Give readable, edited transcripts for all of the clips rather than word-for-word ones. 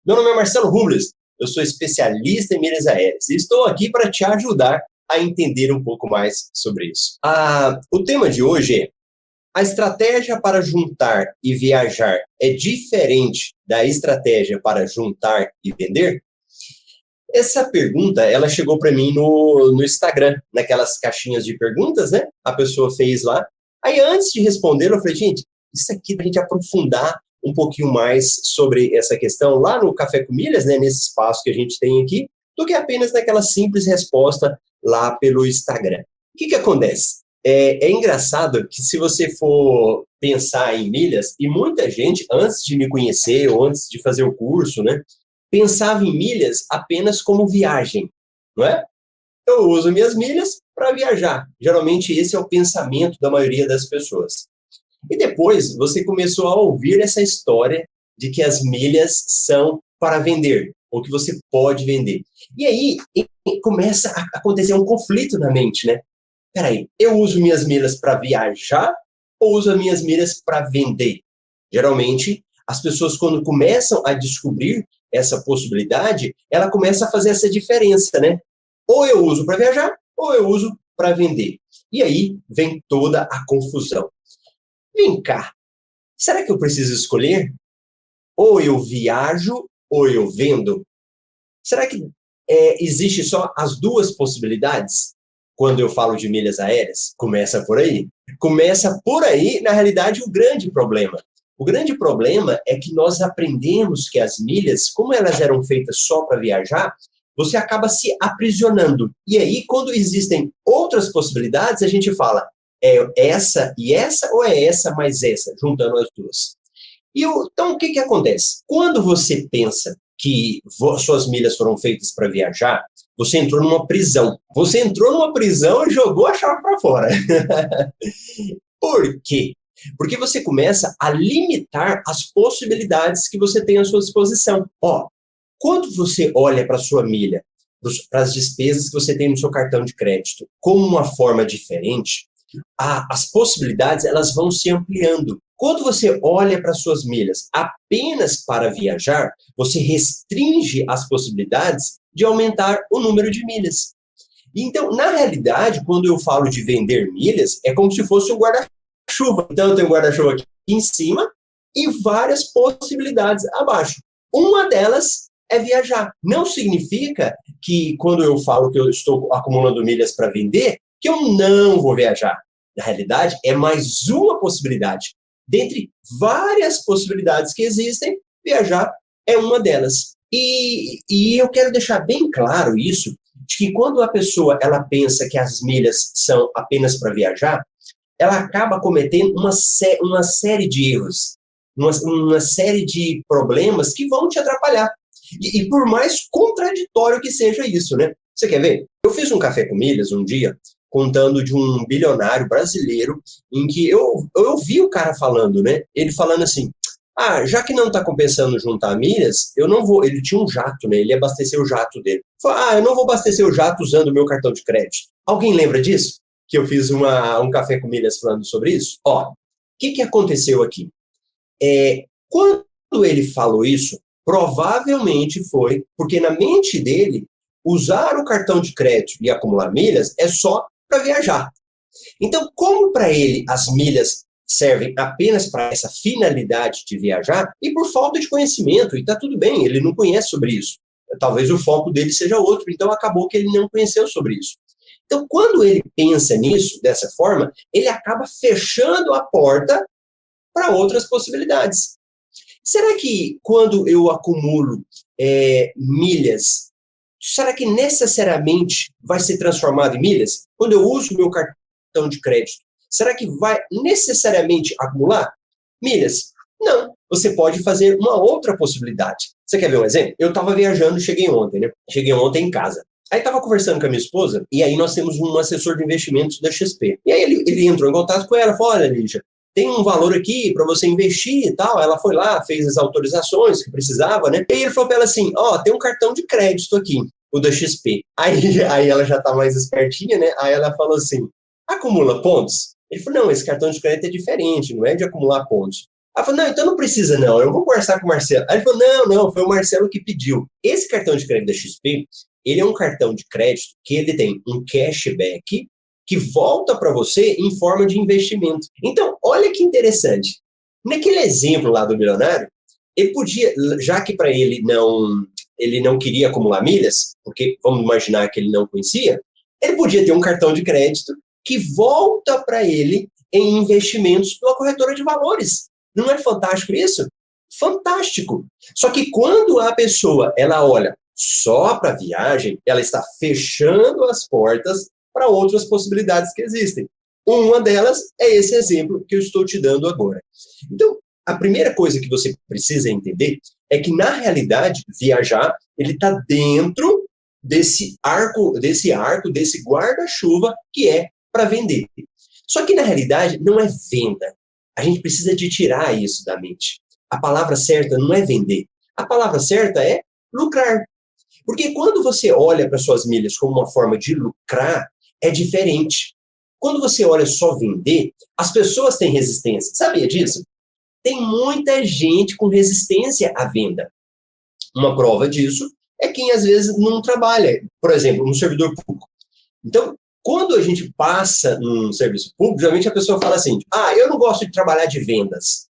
Meu nome é Marcelo Rubles, eu sou especialista em milhas aéreas e estou aqui para te ajudar a entender um pouco mais sobre isso. O tema de hoje é: a estratégia para juntar e viajar é diferente da estratégia para juntar e vender? Essa pergunta, ela chegou para mim no Instagram, naquelas caixinhas de perguntas, né? A pessoa fez lá. Aí, antes de responder, eu falei, gente, isso aqui para a gente aprofundar um pouquinho mais sobre essa questão lá no Café com Milhas, né? Nesse espaço que a gente tem aqui, do que apenas naquela simples resposta lá pelo Instagram. O que acontece? É engraçado que se você for pensar em milhas, e muita gente, antes de me conhecer ou antes de fazer o curso, né? Pensava em milhas apenas como viagem, não é? Eu uso minhas milhas para viajar. Geralmente esse é o pensamento da maioria das pessoas. E depois você começou a ouvir essa história de que as milhas são para vender, ou que você pode vender. E aí começa a acontecer um conflito na mente, né? Peraí, eu uso minhas milhas para viajar ou uso as minhas milhas para vender? Geralmente, as pessoas, quando começam a descobrir essa possibilidade, ela começa a fazer essa diferença, né? Ou eu uso para viajar, ou eu uso para vender. E aí vem toda a confusão. Vem cá, será que eu preciso escolher? Ou eu viajo, ou eu vendo? Será que existe só as duas possibilidades? Quando eu falo de milhas aéreas, começa por aí. Começa por aí, na realidade, o grande problema. O grande problema é que nós aprendemos que as milhas, como elas eram feitas só para viajar, você acaba se aprisionando. E aí, quando existem outras possibilidades, a gente fala, é essa e essa ou é essa mais essa, juntando as duas. Então, o que acontece? Quando você pensa que suas milhas foram feitas para viajar, você entrou numa prisão. Você entrou numa prisão e jogou a chave para fora. Por quê? Porque você começa a limitar as possibilidades que você tem à sua disposição. Quando você olha para a sua milha, para as despesas que você tem no seu cartão de crédito, como uma forma diferente, as possibilidades elas vão se ampliando. Quando você olha para as suas milhas apenas para viajar, você restringe as possibilidades de aumentar o número de milhas. Então, na realidade, quando eu falo de vender milhas, é como se fosse um guarda-chuva. Então, eu tenho um guarda-chuva aqui em cima e várias possibilidades abaixo. Uma delas é viajar. Não significa que quando eu falo que eu estou acumulando milhas para vender, que eu não vou viajar. Na realidade, é mais uma possibilidade. Dentre várias possibilidades que existem, viajar é uma delas. E eu quero deixar bem claro isso, de que quando a pessoa ela pensa que as milhas são apenas para viajar, ela acaba cometendo uma série de erros, uma série de problemas que vão te atrapalhar. E por mais contraditório que seja isso, né? Você quer ver? Eu fiz um café com milhas um dia, contando de um bilionário brasileiro, em que eu ouvi o cara falando, né? Ele falando assim, já que não está compensando juntar milhas, eu não vou... Ele tinha um jato, né? Ele ia abastecer o jato dele. Falou, eu não vou abastecer o jato usando o meu cartão de crédito. Alguém lembra disso? Que eu fiz um café com milhas falando sobre isso? O que aconteceu aqui? Quando ele falou isso, provavelmente foi porque na mente dele, usar o cartão de crédito e acumular milhas é só para viajar. Então, como para ele as milhas servem apenas para essa finalidade de viajar, e por falta de conhecimento, e está tudo bem, ele não conhece sobre isso. Talvez o foco dele seja outro, então acabou que ele não conheceu sobre isso. Então, quando ele pensa nisso, dessa forma, ele acaba fechando a porta para outras possibilidades. Será que quando eu acumulo milhas, será que necessariamente vai ser transformado em milhas? Quando eu uso o meu cartão de crédito, será que vai necessariamente acumular milhas? Não. Você pode fazer uma outra possibilidade. Você quer ver um exemplo? Eu estava viajando, cheguei ontem, né? Cheguei ontem em casa. Aí estava conversando com a minha esposa, e aí nós temos um assessor de investimentos da XP. E aí ele entrou em contato com ela, falou, olha, Lígia, tem um valor aqui para você investir e tal. Ela foi lá, fez as autorizações que precisava, né? E ele falou para ela assim, tem um cartão de crédito aqui, o da XP. Aí ela já tá mais espertinha, né? Aí ela falou assim, acumula pontos? Ele falou, não, esse cartão de crédito é diferente, não é de acumular pontos. Ela falou, não, então não precisa não, eu vou conversar com o Marcelo. Aí ele falou, não, foi o Marcelo que pediu. Esse cartão de crédito da XP, ele é um cartão de crédito que ele tem um cashback que volta para você em forma de investimento. Então, olha que interessante. Naquele exemplo lá do milionário, ele podia, já que para ele não queria acumular milhas, porque vamos imaginar que ele não conhecia, ele podia ter um cartão de crédito que volta para ele em investimentos pela corretora de valores. Não é fantástico isso? Fantástico. Só que quando a pessoa ela olha só para a viagem, ela está fechando as portas para outras possibilidades que existem. Uma delas é esse exemplo que eu estou te dando agora. Então, a primeira coisa que você precisa entender é que, na realidade, viajar, ele está dentro desse desse guarda-chuva que é para vender. Só que, na realidade, não é venda. A gente precisa de tirar isso da mente. A palavra certa não é vender. A palavra certa é lucrar. Porque quando você olha para suas milhas como uma forma de lucrar, é diferente. Quando você olha só vender, as pessoas têm resistência. Sabia disso? Tem muita gente com resistência à venda. Uma prova disso é quem às vezes não trabalha, por exemplo, no servidor público. Então, quando a gente passa num serviço público, geralmente a pessoa fala assim, eu não gosto de trabalhar de vendas.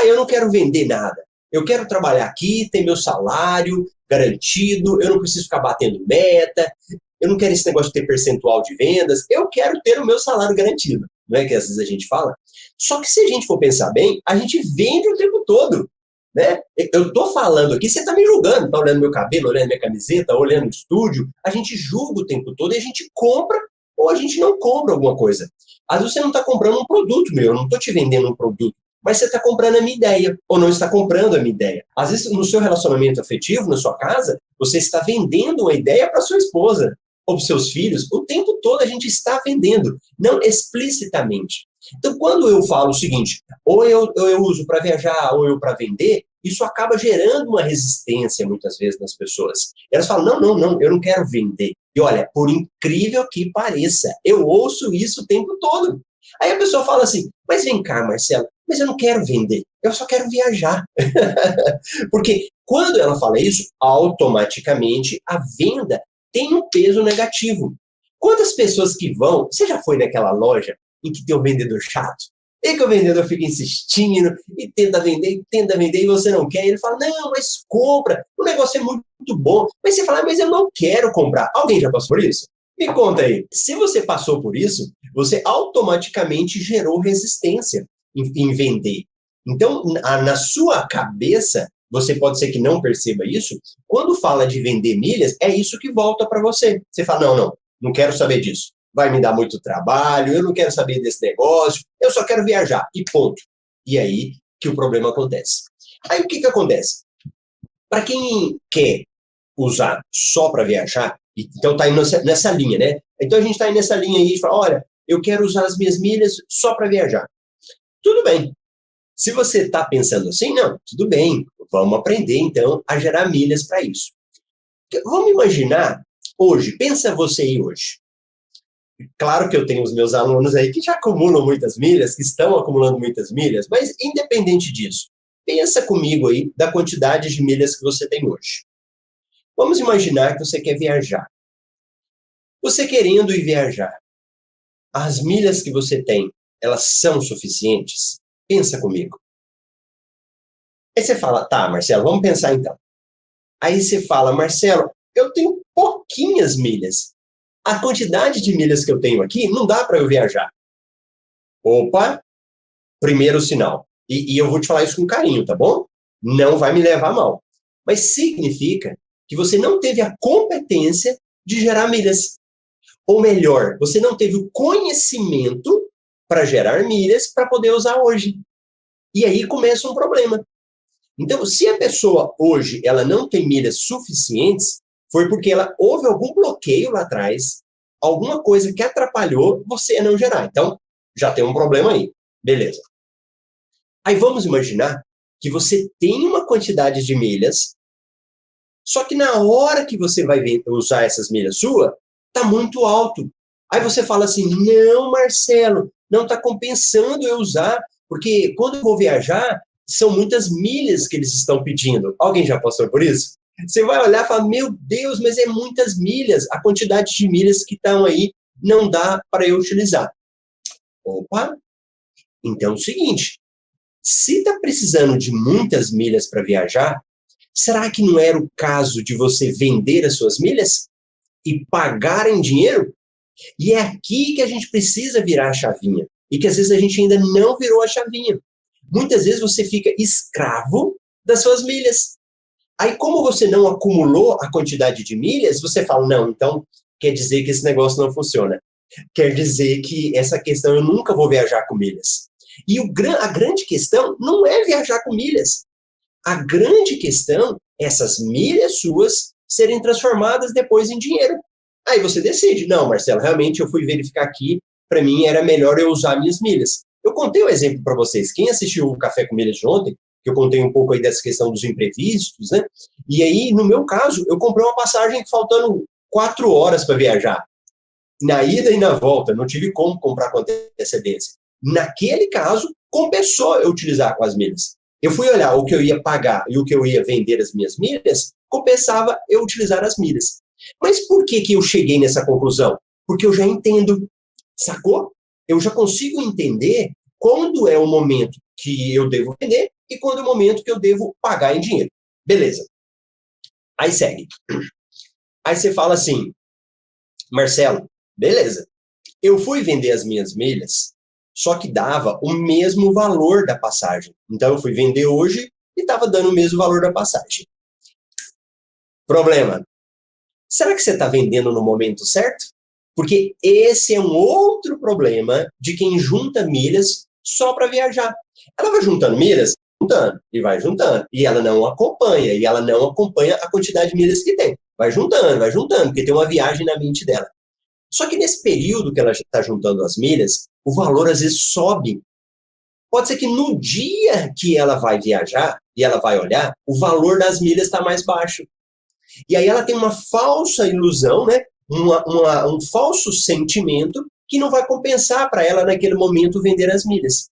Eu não quero vender nada. Eu quero trabalhar aqui, ter meu salário garantido, eu não preciso ficar batendo meta, eu não quero esse negócio de ter percentual de vendas, eu quero ter o meu salário garantido. Não é que às vezes a gente fala? Só que se a gente for pensar bem, a gente vende o tempo todo. Né? Eu estou falando aqui, você está me julgando, está olhando meu cabelo, olhando minha camiseta, olhando o estúdio, a gente julga o tempo todo e a gente compra ou a gente não compra alguma coisa. Às vezes você não está comprando um produto meu, eu não estou te vendendo um produto, mas você está comprando a minha ideia, ou não está comprando a minha ideia. Às vezes, no seu relacionamento afetivo, na sua casa, você está vendendo uma ideia para sua esposa, ou para seus filhos, o tempo todo a gente está vendendo, não explicitamente. Então, quando eu falo o seguinte, ou eu uso para viajar, ou eu para vender, isso acaba gerando uma resistência, muitas vezes, nas pessoas. Elas falam, não, eu não quero vender. E olha, por incrível que pareça, eu ouço isso o tempo todo. Aí a pessoa fala assim, mas vem cá, Marcelo, mas eu não quero vender, eu só quero viajar. Porque quando ela fala isso, automaticamente a venda tem um peso negativo. Quantas pessoas que vão, você já foi naquela loja em que tem um vendedor chato? E que o vendedor fica insistindo e tenta vender, e você não quer. E ele fala, não, mas compra, o negócio é muito bom. Mas você fala, mas eu não quero comprar. Alguém já passou por isso? Me conta aí. Se você passou por isso, você automaticamente gerou resistência em vender. Então, na sua cabeça, você pode ser que não perceba isso, quando fala de vender milhas, é isso que volta para você. Você fala, não quero saber disso. Vai me dar muito trabalho, eu não quero saber desse negócio, eu só quero viajar, e ponto. E aí que o problema acontece. Aí o que acontece? Para quem quer usar só para viajar, então está indo nessa linha, né? Então a gente está indo nessa linha aí e fala, olha, eu quero usar as minhas milhas só para viajar. Tudo bem. Se você está pensando assim, não, tudo bem, vamos aprender então a gerar milhas para isso. Vamos imaginar hoje, pensa você aí hoje. Claro que eu tenho os meus alunos aí que já acumulam muitas milhas, que estão acumulando muitas milhas, mas independente disso, pensa comigo aí da quantidade de milhas que você tem hoje. Vamos imaginar que você quer viajar. Você querendo ir viajar, as milhas que você tem, elas são suficientes? Pensa comigo. Aí você fala, tá, Marcelo, vamos pensar então. Aí você fala, Marcelo, eu tenho pouquinhas milhas. A quantidade de milhas que eu tenho aqui não dá para eu viajar. Opa, primeiro sinal. E eu vou te falar isso com carinho, tá bom? Não vai me levar a mal. Mas significa que você não teve a competência de gerar milhas. Ou melhor, você não teve o conhecimento para gerar milhas para poder usar hoje. E aí começa um problema. Então, se a pessoa hoje ela não tem milhas suficientes, foi porque houve algum bloqueio lá atrás, alguma coisa que atrapalhou você a não gerar. Então, já tem um problema aí. Beleza. Aí vamos imaginar que você tem uma quantidade de milhas, só que na hora que você vai usar essas milhas suas, está muito alto. Aí você fala assim, não, Marcelo, não está compensando eu usar, porque quando eu vou viajar, são muitas milhas que eles estão pedindo. Alguém já passou por isso? Você vai olhar e falar, meu Deus, mas é muitas milhas. A quantidade de milhas que estão aí não dá para eu utilizar. Opa! Então é o seguinte, se está precisando de muitas milhas para viajar, será que não era o caso de você vender as suas milhas e pagar em dinheiro? E é aqui que a gente precisa virar a chavinha. E que às vezes a gente ainda não virou a chavinha. Muitas vezes você fica escravo das suas milhas. Aí, como você não acumulou a quantidade de milhas, você fala, não, então quer dizer que esse negócio não funciona. Quer dizer que essa questão eu nunca vou viajar com milhas. E a grande questão não é viajar com milhas. A grande questão é essas milhas suas serem transformadas depois em dinheiro. Aí você decide, não, Marcelo, realmente eu fui verificar aqui, para mim era melhor eu usar minhas milhas. Eu contei um exemplo para vocês. Quem assistiu o Café com Milhas de ontem, que eu contei um pouco aí dessa questão dos imprevistos, né? E aí, no meu caso, eu comprei uma passagem faltando 4 horas para viajar. Na ida e na volta, não tive como comprar com antecedência. Naquele caso, compensou eu utilizar com as milhas. Eu fui olhar o que eu ia pagar e o que eu ia vender as minhas milhas, compensava eu utilizar as milhas. Mas por que eu cheguei nessa conclusão? Porque eu já entendo, sacou? Eu já consigo entender quando é o momento que eu devo vender e quando é o momento que eu devo pagar em dinheiro. Beleza. Aí segue. Aí você fala assim, Marcelo, beleza. Eu fui vender as minhas milhas, só que dava o mesmo valor da passagem. Então eu fui vender hoje e estava dando o mesmo valor da passagem. Problema. Será que você está vendendo no momento certo? Porque esse é um outro problema de quem junta milhas só para viajar. Ela vai juntando milhas, juntando, e vai juntando. E ela não acompanha, a quantidade de milhas que tem. Vai juntando, porque tem uma viagem na mente dela. Só que nesse período que ela está juntando as milhas, o valor às vezes sobe. Pode ser que no dia que ela vai viajar e ela vai olhar, o valor das milhas está mais baixo. E aí ela tem uma falsa ilusão, né? Um falso sentimento que não vai compensar para ela naquele momento vender as milhas.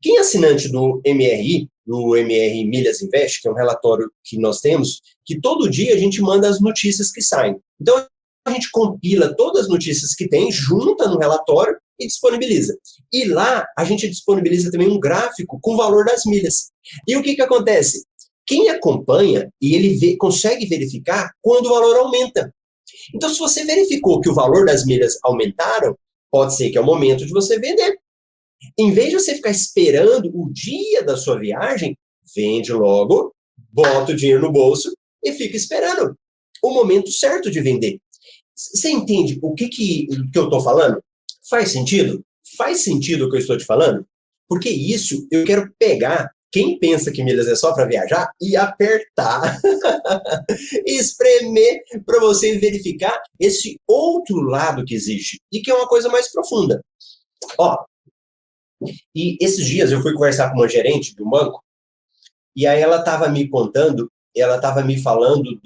Quem é assinante do MRI, do MR Milhas Invest, que é um relatório que nós temos, que todo dia a gente manda as notícias que saem. Então, a gente compila todas as notícias que tem, junta no relatório e disponibiliza. E lá, a gente disponibiliza também um gráfico com o valor das milhas. E o que acontece? Quem acompanha, e ele consegue verificar quando o valor aumenta. Então, se você verificou que o valor das milhas aumentaram, pode ser que é o momento de você vender. Em vez de você ficar esperando o dia da sua viagem, vende logo, bota o dinheiro no bolso e fica esperando o momento certo de vender. Você entende o que eu estou falando? Faz sentido? Faz sentido o que eu estou te falando? Porque isso eu quero pegar quem pensa que milhas é só para viajar e apertar, e espremer para você verificar esse outro lado que existe e que é uma coisa mais profunda. Ó, e esses dias eu fui conversar com uma gerente de um banco e aí ela estava me contando, ela estava me falando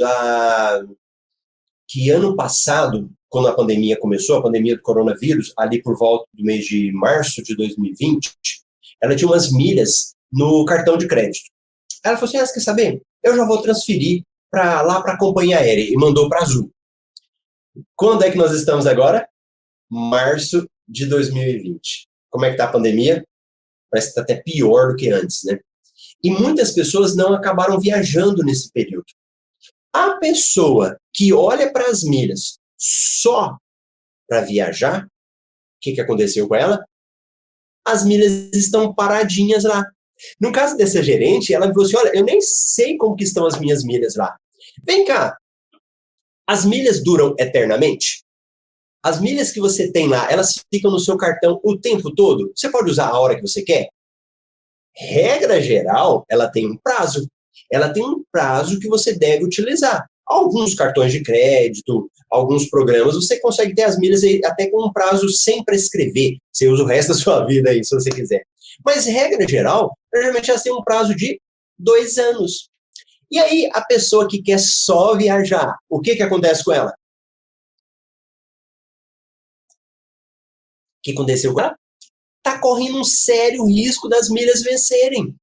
que ano passado, quando a pandemia começou, a pandemia do coronavírus, ali por volta do mês de março de 2020, ela tinha umas milhas no cartão de crédito. Ela falou assim, você quer saber? Eu já vou transferir lá para a companhia aérea e mandou para a Azul. Quando é que nós estamos agora? Março de 2020. Como é que está a pandemia? Parece que está até pior do que antes, né? E muitas pessoas não acabaram viajando nesse período. A pessoa que olha para as milhas só para viajar, o que aconteceu com ela? As milhas estão paradinhas lá. No caso dessa gerente, ela falou assim, olha, eu nem sei como que estão as minhas milhas lá. Vem cá, as milhas duram eternamente? As milhas que você tem lá, elas ficam no seu cartão o tempo todo? Você pode usar a hora que você quer? Regra geral, ela tem um prazo. Ela tem um prazo que você deve utilizar. Alguns cartões de crédito, alguns programas, você consegue ter as milhas até com um prazo sem prescrever. Você usa o resto da sua vida aí, se você quiser. Mas, regra geral, geralmente elas têm um prazo de 2 anos. E aí, a pessoa que quer só viajar, o que acontece com ela? O que aconteceu com ela? Está correndo um sério risco das milhas vencerem.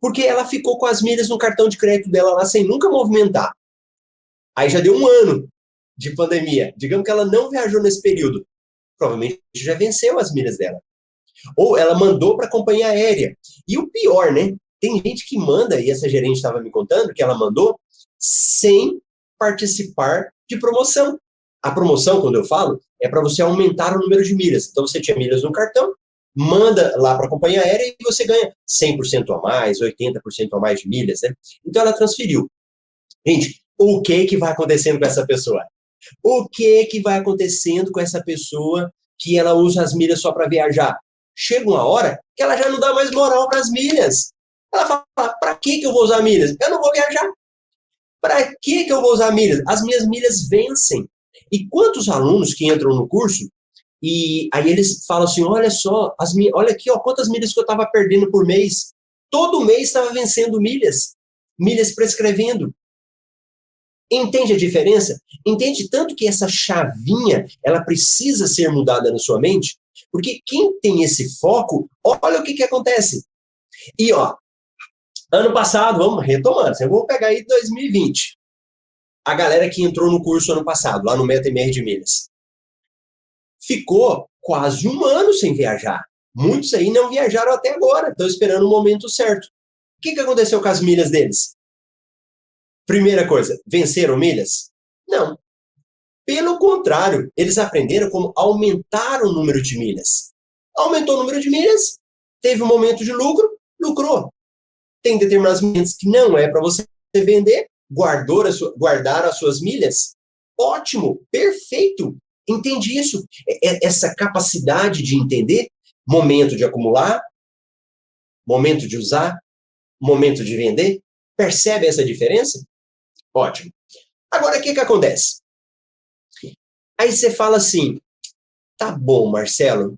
Porque ela ficou com as milhas no cartão de crédito dela lá sem nunca movimentar. Aí já deu um ano de pandemia. Digamos que ela não viajou nesse período. Provavelmente já venceu as milhas dela. Ou ela mandou para a companhia aérea. E o pior, né? Tem gente que manda, e essa gerente estava me contando, que ela mandou sem participar de promoção. A promoção, quando eu falo, é para você aumentar o número de milhas. Então, você tinha milhas no cartão, manda lá para a companhia aérea e você ganha 100% a mais, 80% a mais de milhas, né? Então, ela transferiu. Gente, o que vai acontecendo com essa pessoa? O que vai acontecendo com essa pessoa que ela usa as milhas só para viajar? Chega uma hora que ela já não dá mais moral para as milhas. Ela fala, para que eu vou usar milhas? Eu não vou viajar. Para que eu vou usar milhas? As minhas milhas vencem. E quantos alunos que entram no curso e aí eles falam assim, olha só, olha aqui, ó, quantas milhas que eu estava perdendo por mês. Todo mês estava vencendo milhas. Milhas prescrevendo. Entende a diferença? Entende tanto que essa chavinha, ela precisa ser mudada na sua mente? Porque quem tem esse foco, olha o que acontece. E, ó, ano passado, vamos retomando, eu vou pegar aí 2020. A galera que entrou no curso ano passado, lá no MetaMR de Milhas, ficou quase um ano sem viajar. Muitos aí não viajaram até agora, estão esperando o momento certo. O que aconteceu com as milhas deles? Primeira coisa, venceram milhas? Não. Pelo contrário, eles aprenderam como aumentar o número de milhas. Aumentou o número de milhas, teve um momento de lucro, lucrou. Tem determinados momentos que não é para você vender, guardar as suas milhas. Ótimo, perfeito. Entendi isso. Essa capacidade de entender momento de acumular, momento de usar, momento de vender. Percebe essa diferença? Ótimo. Agora, o que acontece? Aí você fala assim, tá bom, Marcelo,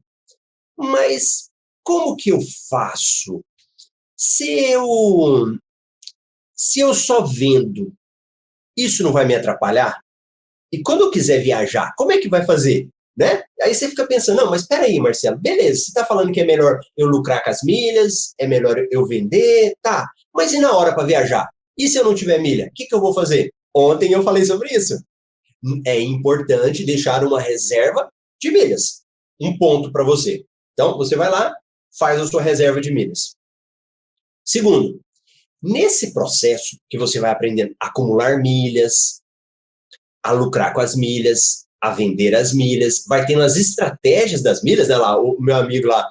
mas como que eu faço? Se eu só vendo, isso não vai me atrapalhar? E quando eu quiser viajar, como é que vai fazer? Né? Aí você fica pensando, não, mas espera aí, Marcelo, beleza, você está falando que é melhor eu lucrar com as milhas, é melhor eu vender, tá, mas e na hora para viajar? E se eu não tiver milha? O que eu vou fazer? Ontem eu falei sobre isso. É importante deixar uma reserva de milhas. Um ponto para você. Então, você vai lá, faz a sua reserva de milhas. Segundo, nesse processo que você vai aprendendo a acumular milhas, a lucrar com as milhas, a vender as milhas, vai tendo as estratégias das milhas, né, lá, o meu amigo lá,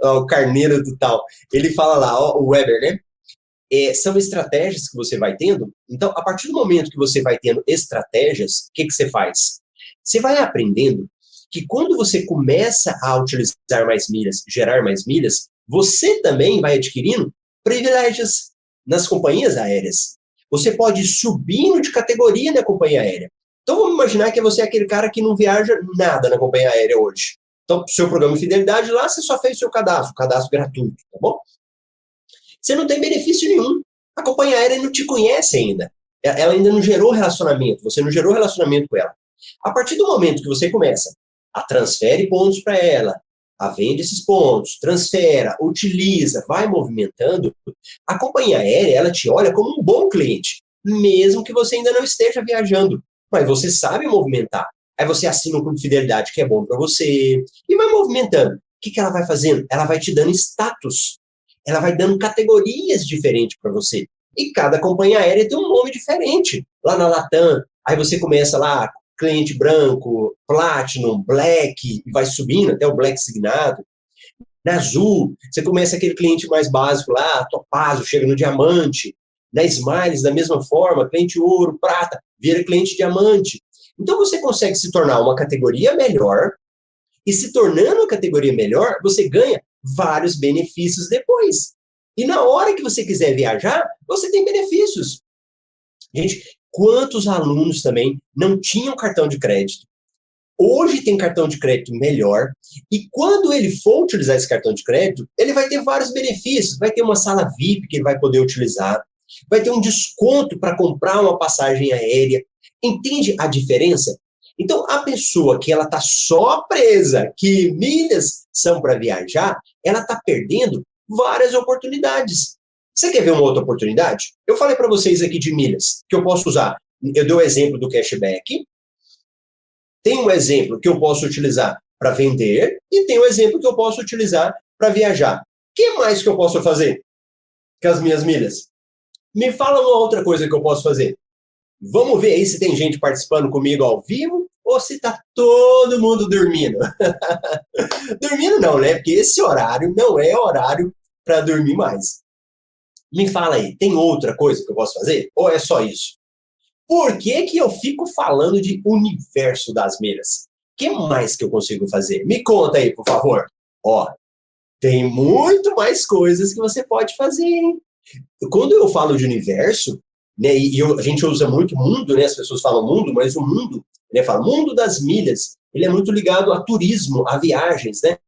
o Carneiro do tal, ele fala lá, ó, o Weber, né? São estratégias que você vai tendo. Então, a partir do momento que você vai tendo estratégias, o que você faz? Você vai aprendendo que quando você começa a utilizar mais milhas, gerar mais milhas, você também vai adquirindo privilégios nas companhias aéreas. Você pode ir subindo de categoria na companhia aérea. Então, vamos imaginar que você é aquele cara que não viaja nada na companhia aérea hoje. Então, seu programa de fidelidade lá, você só fez seu cadastro gratuito, tá bom? Você não tem benefício nenhum. A companhia aérea não te conhece ainda. Ela ainda não gerou relacionamento. Você não gerou relacionamento com ela. A partir do momento que você começa a transfere pontos para ela, a vende esses pontos, transfera, utiliza, vai movimentando, a companhia aérea, ela te olha como um bom cliente, mesmo que você ainda não esteja viajando. Mas você sabe movimentar. Aí você assina um clube de fidelidade que é bom para você e vai movimentando. O que ela vai fazendo? Ela vai te dando status. Ela vai dando categorias diferentes para você. E cada companhia aérea tem um nome diferente. Lá na Latam, aí você começa lá, cliente branco, Platinum, Black, e vai subindo até o Black Signado. Na Azul, você começa aquele cliente mais básico lá, Topázio, chega no Diamante. Na Smiles, da mesma forma, cliente Ouro, Prata, vira cliente Diamante. Então você consegue se tornar uma categoria melhor, e se tornando uma categoria melhor, você ganha vários benefícios depois. E na hora que você quiser viajar, você tem benefícios. Gente, quantos alunos também não tinham cartão de crédito? Hoje tem cartão de crédito melhor, e quando ele for utilizar esse cartão de crédito, ele vai ter vários benefícios. Vai ter uma sala VIP que ele vai poder utilizar, vai ter um desconto para comprar uma passagem aérea. Entende a diferença? Então, a pessoa que ela está só presa, que milhas são para viajar, ela está perdendo várias oportunidades. Você quer ver uma outra oportunidade? Eu falei para vocês aqui de milhas, que eu posso usar. Eu dei o exemplo do cashback. Tem um exemplo que eu posso utilizar para vender e tem um exemplo que eu posso utilizar para viajar. O que mais que eu posso fazer com as minhas milhas? Me fala uma outra coisa que eu posso fazer. Vamos ver aí se tem gente participando comigo ao vivo ou se está todo mundo dormindo. Dormindo não, né? Porque esse horário não é horário para dormir mais. Me fala aí, tem outra coisa que eu posso fazer? Ou é só isso? Por que que eu fico falando de universo das milhas? O que mais que eu consigo fazer? Me conta aí, por favor. Ó, tem muito mais coisas que você pode fazer, hein? Quando eu falo de universo, né, a gente usa muito mundo, né? As pessoas falam mundo, mas o mundo, né, fala mundo das milhas, ele é muito ligado a turismo, a viagens, né?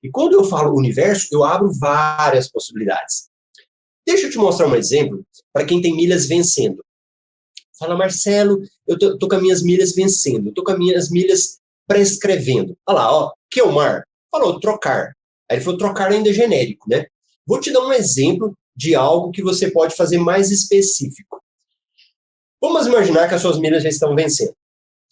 E quando eu falo universo, eu abro várias possibilidades. Deixa eu te mostrar um exemplo para quem tem milhas vencendo. Fala, Marcelo, eu tô com as minhas milhas vencendo, eu tô com as minhas milhas prescrevendo. Olha lá, ó, Kelmar falou trocar. Aí ele falou trocar ainda é genérico, né? Vou te dar um exemplo de algo que você pode fazer mais específico. Vamos imaginar que as suas milhas já estão vencendo.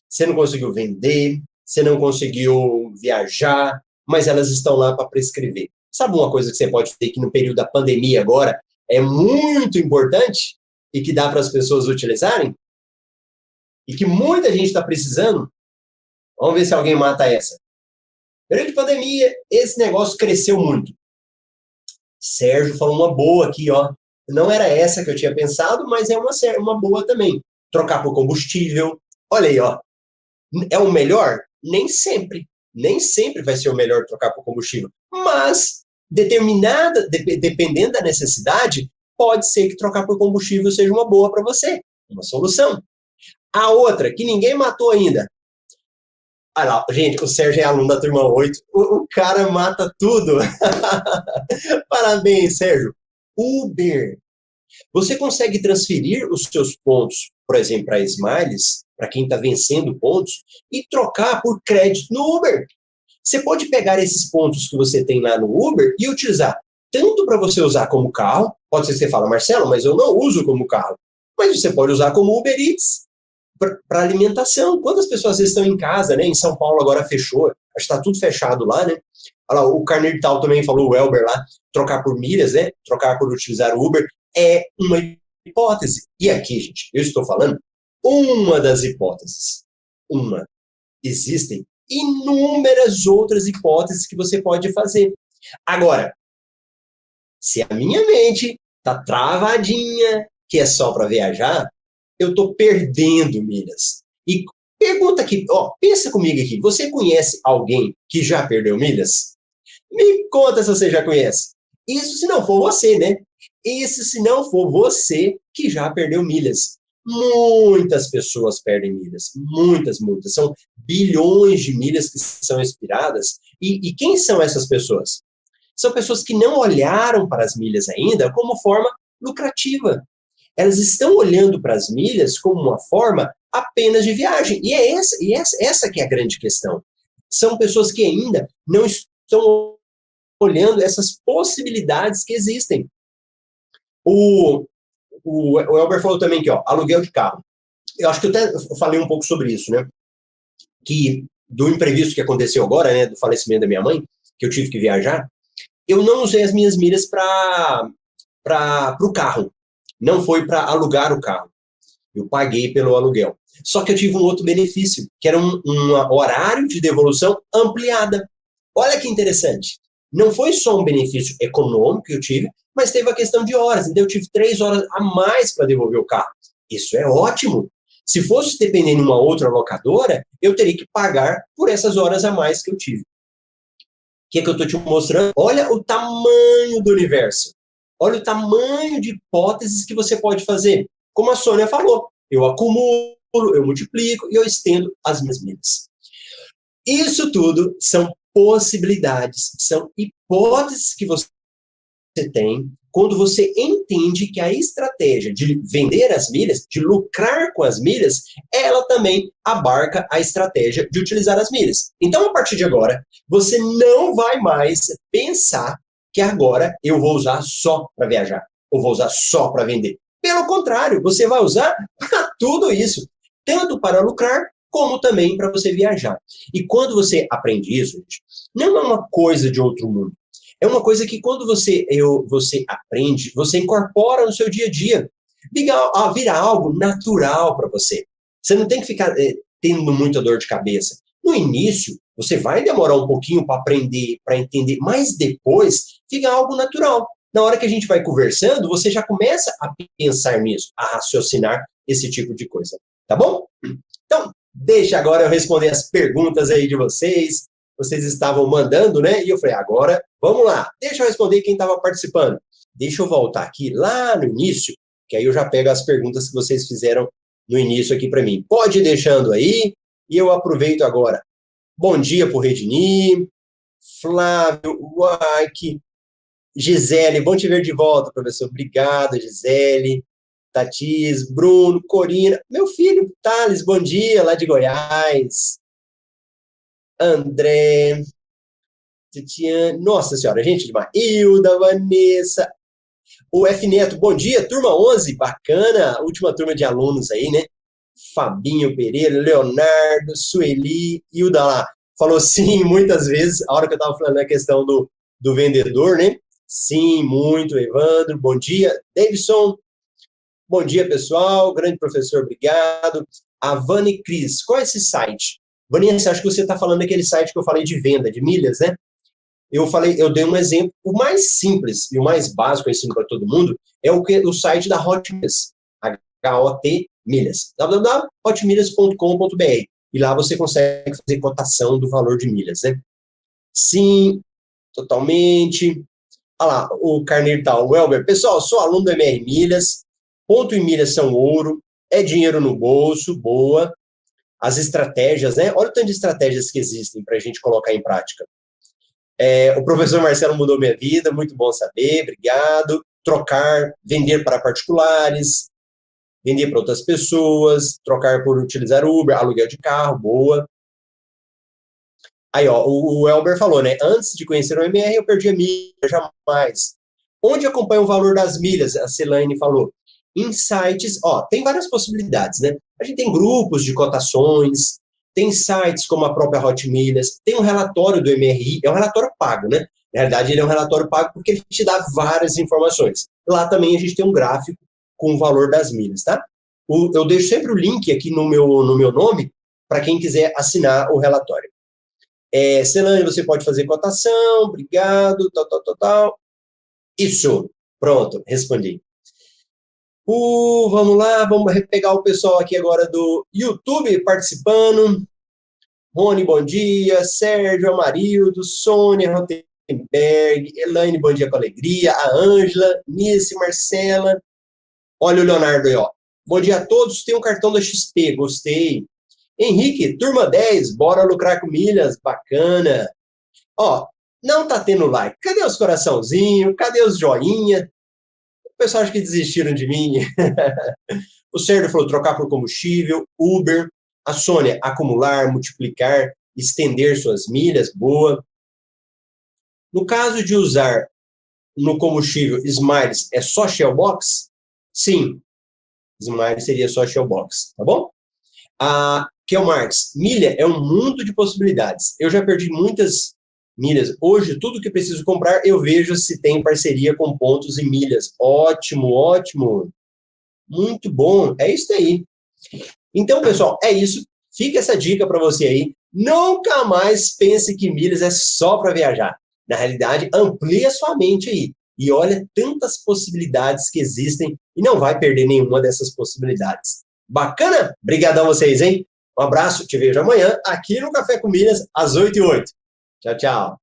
Você não conseguiu vender, você não conseguiu viajar, mas elas estão lá para prescrever. Sabe uma coisa que você pode ter que no período da pandemia agora é muito importante e que dá para as pessoas utilizarem? E que muita gente está precisando? Vamos ver se alguém mata essa. Período de pandemia, esse negócio cresceu muito. Sérgio falou uma boa aqui, ó. Não era essa que eu tinha pensado, mas é uma boa também. Trocar por combustível. Olha aí, ó. É o melhor? Nem sempre. Nem sempre vai ser o melhor trocar por combustível. Mas, dependendo da necessidade, pode ser que trocar por combustível seja uma boa para você. Uma solução. A outra, que ninguém matou ainda. Olha lá, gente, o Sérgio é aluno da turma 8. O cara mata tudo. Parabéns, Sérgio. Uber. Você consegue transferir os seus pontos, por exemplo, para Smiles, para quem está vencendo pontos, e trocar por crédito no Uber. Você pode pegar esses pontos que você tem lá no Uber e utilizar tanto para você usar como carro, pode ser que você fala, Marcelo, mas eu não uso como carro, mas você pode usar como Uber Eats, para alimentação. Quantas pessoas estão em casa, né? Em São Paulo agora fechou, acho que está tudo fechado lá, né? Olha lá, o Carneiro Tal também falou, o Elber lá, trocar por milhas, né? Trocar por utilizar o Uber é uma hipótese. E aqui, gente, eu estou falando uma das hipóteses. Uma. Existem inúmeras outras hipóteses que você pode fazer. Agora, se a minha mente está travadinha, que é só para viajar, eu estou perdendo milhas. E pergunta aqui, ó, pensa comigo aqui, você conhece alguém que já perdeu milhas? Me conta se você já conhece. Isso se não for você, né? Isso se não for você que já perdeu milhas. Muitas pessoas perdem milhas. Muitas, muitas. São bilhões de milhas que são expiradas. E quem são essas pessoas? São pessoas que não olharam para as milhas ainda como forma lucrativa. Elas estão olhando para as milhas como uma forma apenas de viagem. E é essa que é a grande questão. São pessoas que ainda não estão olhando essas possibilidades que existem. O Elber falou também que, ó, aluguel de carro. Eu acho que eu até falei um pouco sobre isso, né? Que do imprevisto que aconteceu agora, né, do falecimento da minha mãe, que eu tive que viajar, eu não usei as minhas milhas para o carro. Não foi para alugar o carro. Eu paguei pelo aluguel. Só que eu tive um outro benefício, que era um horário de devolução ampliada. Olha que interessante. Não foi só um benefício econômico que eu tive, mas teve a questão de horas. Então eu tive 3 horas a mais para devolver o carro. Isso é ótimo. Se fosse dependendo de uma outra locadora, eu teria que pagar por essas horas a mais que eu tive. O que é que eu estou te mostrando? Olha o tamanho do universo. Olha o tamanho de hipóteses que você pode fazer. Como a Sônia falou, eu acumulo, eu multiplico e eu estendo as minhas milhas. Isso tudo são possibilidades, são hipóteses que você tem quando você entende que a estratégia de vender as milhas, de lucrar com as milhas, ela também abarca a estratégia de utilizar as milhas. Então, a partir de agora, você não vai mais pensar que agora eu vou usar só para viajar. ou vou usar só para vender. Pelo contrário, você vai usar para tudo isso, tanto para lucrar, como também para você viajar. E quando você aprende isso, gente, não é uma coisa de outro mundo. É uma coisa que quando você aprende, você incorpora no seu dia a dia. Vira algo natural para você. Você não tem que ficar tendo muita dor de cabeça. No início, você vai demorar um pouquinho para aprender, para entender, mas depois fica algo natural. Na hora que a gente vai conversando, você já começa a pensar nisso, a raciocinar esse tipo de coisa. Tá bom? Então, deixa agora eu responder as perguntas aí de vocês. Vocês estavam mandando, né? E eu falei, agora, vamos lá. Deixa eu responder quem estava participando. Deixa eu voltar aqui lá no início, que aí eu já pego as perguntas que vocês fizeram no início aqui para mim. Pode ir deixando aí, e eu aproveito agora. Bom dia para o Redini, Flávio, Waik, Gisele, bom te ver de volta, professor. Obrigado, Gisele. Tatis, Bruno, Corina, meu filho, Thales, bom dia, lá de Goiás. André, Titiane, nossa senhora, gente demais. Hilda, Vanessa, o F Neto, bom dia, turma 11, bacana, última turma de alunos aí, né? Fabinho Pereira, Leonardo, Sueli, Hilda lá, falou sim muitas vezes, a hora que eu estava falando a questão do vendedor, né? Sim, muito, Evandro, bom dia. Davidson, bom dia, pessoal, grande professor, obrigado. A Vani Cris, qual é esse site? Vanessa, acho que você está falando daquele site que eu falei de venda, de milhas, né? Eu dei um exemplo, o mais simples e o mais básico, eu ensino para todo mundo, é o site da Hot Milhas, H-O-T Milhas, www.hotmilhas.com.br, e lá você consegue fazer cotação do valor de milhas, né? Sim, totalmente. Olha lá, o Carneiro tá, o Welber, pessoal, sou aluno do MR Milhas, ponto e milhas são ouro, é dinheiro no bolso, boa. As estratégias, né? Olha o tanto de estratégias que existem para a gente colocar em prática. O professor Marcelo mudou minha vida, muito bom saber, obrigado. Trocar, vender para particulares, vender para outras pessoas, trocar por utilizar Uber, aluguel de carro, boa. Aí, ó, o Elber falou, né? Antes de conhecer o MR, eu perdi a milha, jamais. Onde acompanha o valor das milhas? A Celane falou. Em sites, ó, tem várias possibilidades, né? A gente tem grupos de cotações, tem sites como a própria Hot Milhas, tem um relatório do MRI, é um relatório pago, né? Na verdade, ele é um relatório pago porque ele te dá várias informações. Lá também a gente tem um gráfico com o valor das milhas, tá? Eu deixo sempre o link aqui no meu nome para quem quiser assinar o relatório. Celane, você pode fazer cotação, obrigado, tal. Isso, pronto, respondi. Vamos lá, vamos pegar o pessoal aqui agora do YouTube participando. Rony, bom dia. Sérgio, Amarildo, Sônia, Rotenberg, Elaine, bom dia com alegria. A Ângela, Nice, Marcela. Olha o Leonardo aí, ó. Bom dia a todos, tem um cartão da XP, gostei. Henrique, turma 10, bora lucrar com milhas, bacana. Ó, não tá tendo like. Cadê os coraçãozinhos? Cadê os joinha? O pessoal acha que desistiram de mim. O Sérgio falou trocar por combustível, Uber. A Sônia, acumular, multiplicar, estender suas milhas, boa. No caso de usar no combustível Smiles, é só Shellbox? Sim, Smiles seria só Shellbox, tá bom? Kel Marx, milha é um mundo de possibilidades. Eu já perdi muitas milhas. Hoje, tudo que preciso comprar, eu vejo se tem parceria com pontos e milhas. Ótimo, ótimo. Muito bom. É isso aí. Então, pessoal, é isso. Fica essa dica para você aí. Nunca mais pense que milhas é só para viajar. Na realidade, amplie a sua mente aí. E olha tantas possibilidades que existem e não vai perder nenhuma dessas possibilidades. Bacana? Obrigadão a vocês, hein? Um abraço, te vejo amanhã aqui no Café com Milhas, às 8h08. Tchau, tchau.